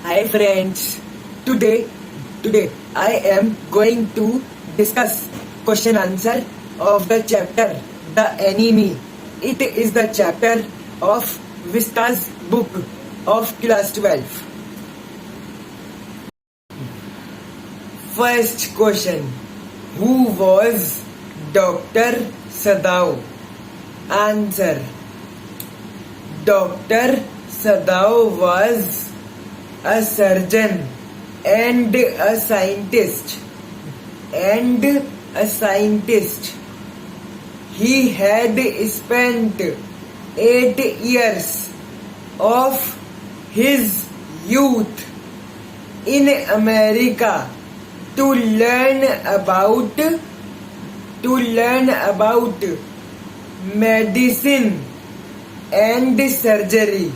Hi friends. Today I am going to discuss question answer of the chapter The Enemy. It is the chapter of Vista's book of class 12. First question. Who was Dr. Sadao? Answer. Dr. Sadao was a surgeon and a scientist. He had spent 8 years of his youth in America to learn about medicine and surgery.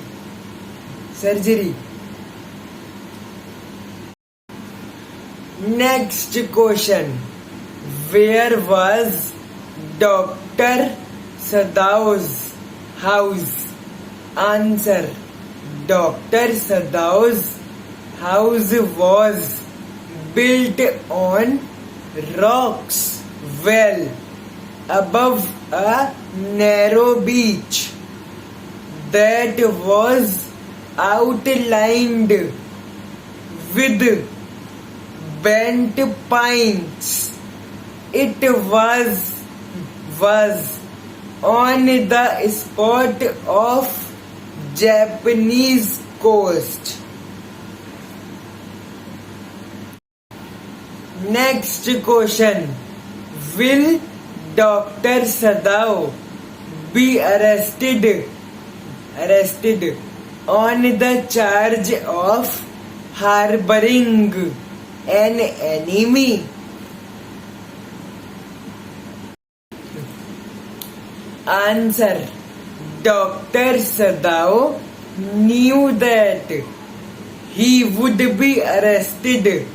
Next question. Where was Dr. Sadao's house? Answer. Dr. Sadao's house was built on rocks well above a narrow beach that was outlined with bent pines. It was on the spot of Japanese coast. Next question. Will Dr. Sadao be arrested on the charge of harboring an enemy? Answer. Dr. Sadao knew that he would be arrested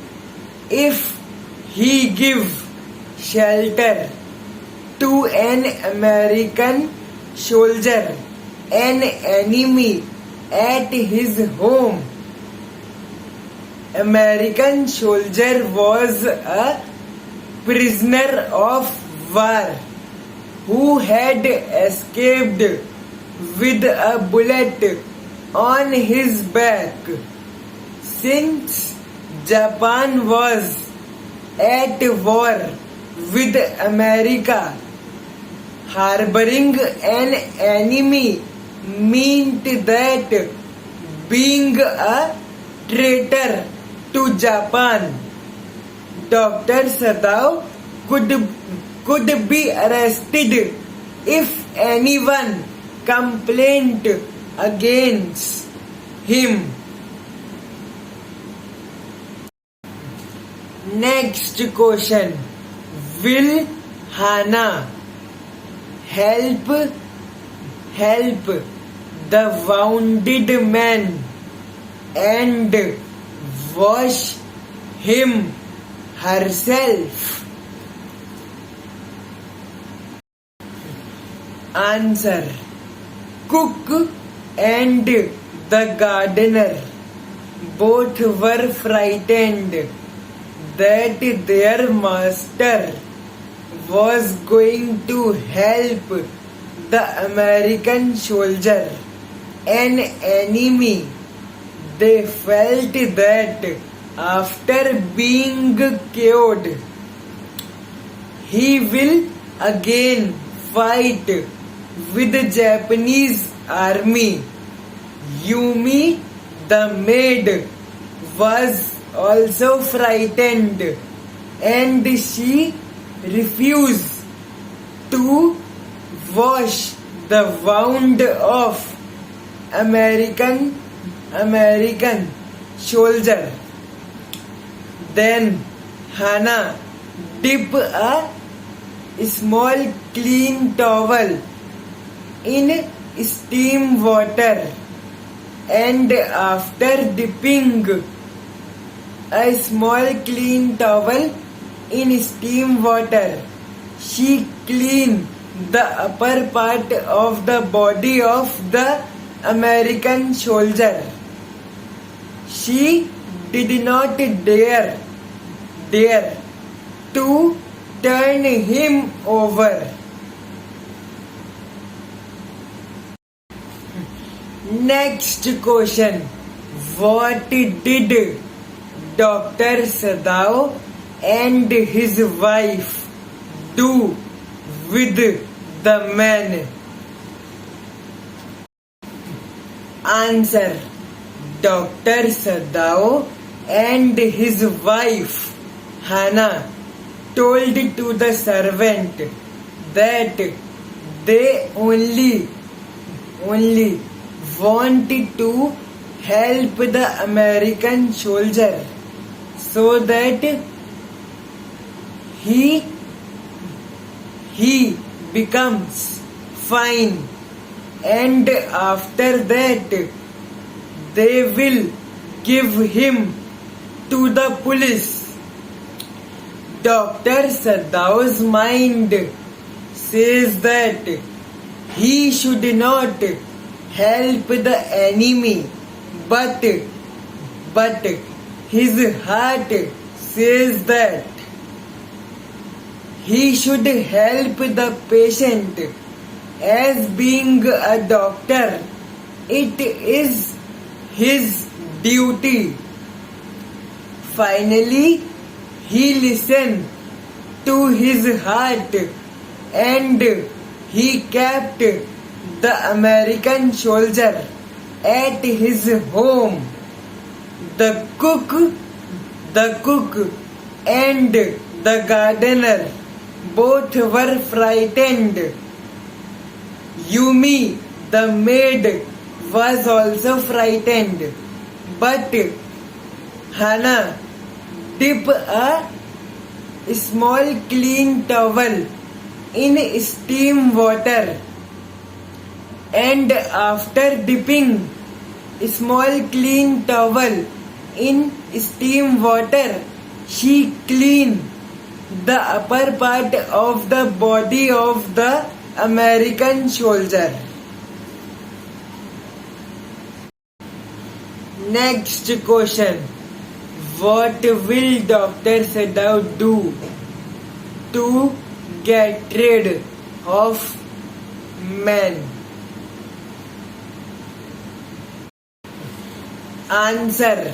if he gave shelter to an American soldier, an enemy at his home. American soldier was a prisoner of war who had escaped with a bullet on his back. Since Japan was at war with America, harboring an enemy meant that being a traitor to Japan. Dr. Sadao could be arrested if anyone complained against him. Next question. Will Hana help the wounded man and wash him herself? Answer. Cook and the gardener both were frightened that their master was going to help the American soldier, an enemy. They felt that after being killed, he will again fight with the Japanese army. Yumi, the maid, was also frightened and she refused to wash the wound of American soldier. Then Hana dipped a small clean towel in steam water, and after dipping a small clean towel in steam water, she cleaned the upper part of the body of the American soldier. She did not dare to turn him over. Next question. What did Dr. Sadao and his wife do with the man? Answer. Dr. Sadao and his wife Hannah told to the servant that they only wanted to help the American soldier so that he becomes fine, and after that they will give him to the police. Dr. Sadao's mind says that he should not help the enemy, but his heart says that he should help the patient. As being a doctor, it is his duty. Finally, he listened to his heart and he kept the American soldier at his home. The cook and the gardener both were frightened. Yumi, the maid, was also frightened, but Hannah dipped a small clean towel in steam water, and after dipping small clean towel in steam water, she cleaned the upper part of the body of the American soldier. Next question. What will Dr. Sadao do to get rid of men? Answer.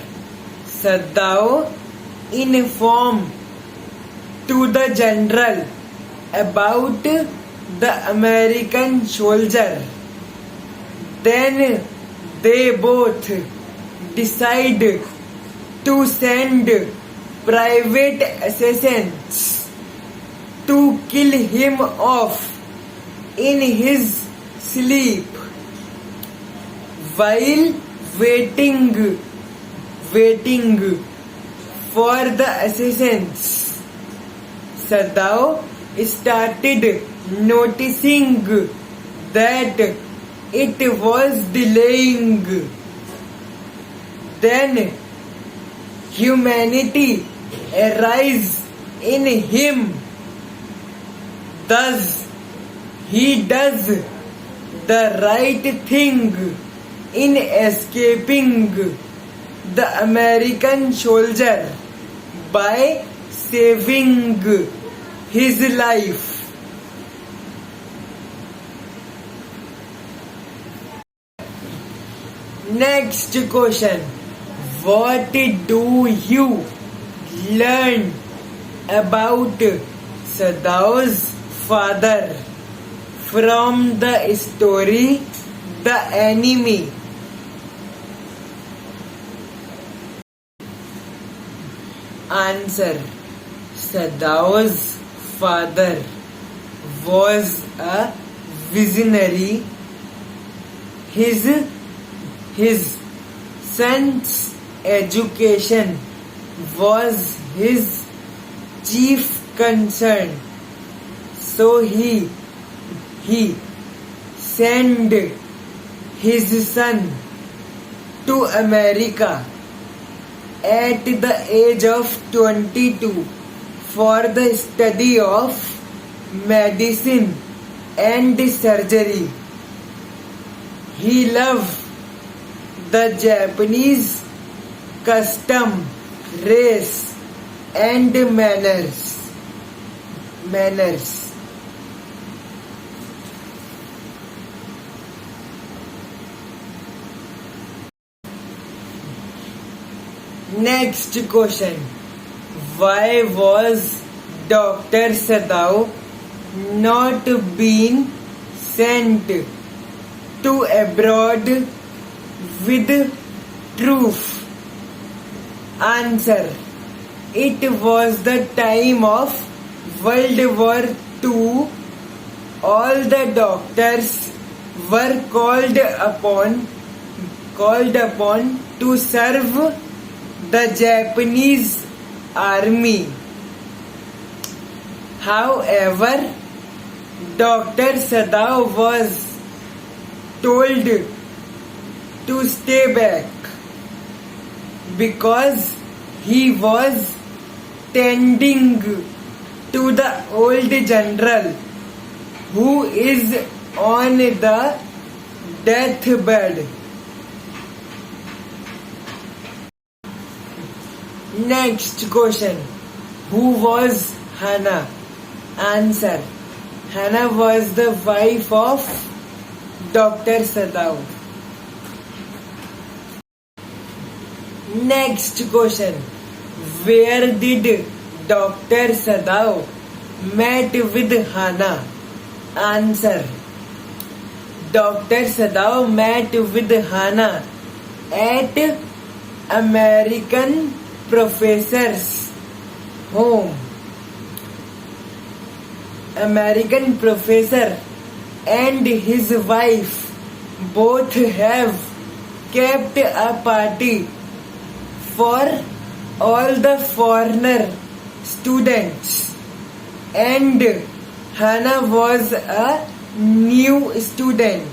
Sadao informed to the general about the American soldier. Then they both decide to send private assassins to kill him off in his sleep. While waiting for the assassins, Sadao started noticing that it was delaying. Then humanity arise in him. Thus he does the right thing in escaping the American soldier by saving his life. Next question. What do you learn about Sadao's father from the story The Enemy? Answer. Sadao's father was a visionary. His son's education was his chief concern. So he sent his son to America at the age of 22 for the study of medicine and surgery. He loved the Japanese custom, race, and manners. Next question. Why was Dr. Sadao not being sent to abroad with troops? Answer. It was the time of World War II. All the doctors were called upon to serve the Japanese army. However, Dr. Sadao was told to stay back because he was tending to the old general who is on the deathbed. Next question. Who was Hannah? Answer. Hannah was the wife of Dr. Sadao. Next question. Where did Dr. Sadao met with Hannah? Answer. Dr. Sadao met with Hannah at American professor's home. American professor and his wife both have kept a party for all the foreigner students, and Hannah was a new student.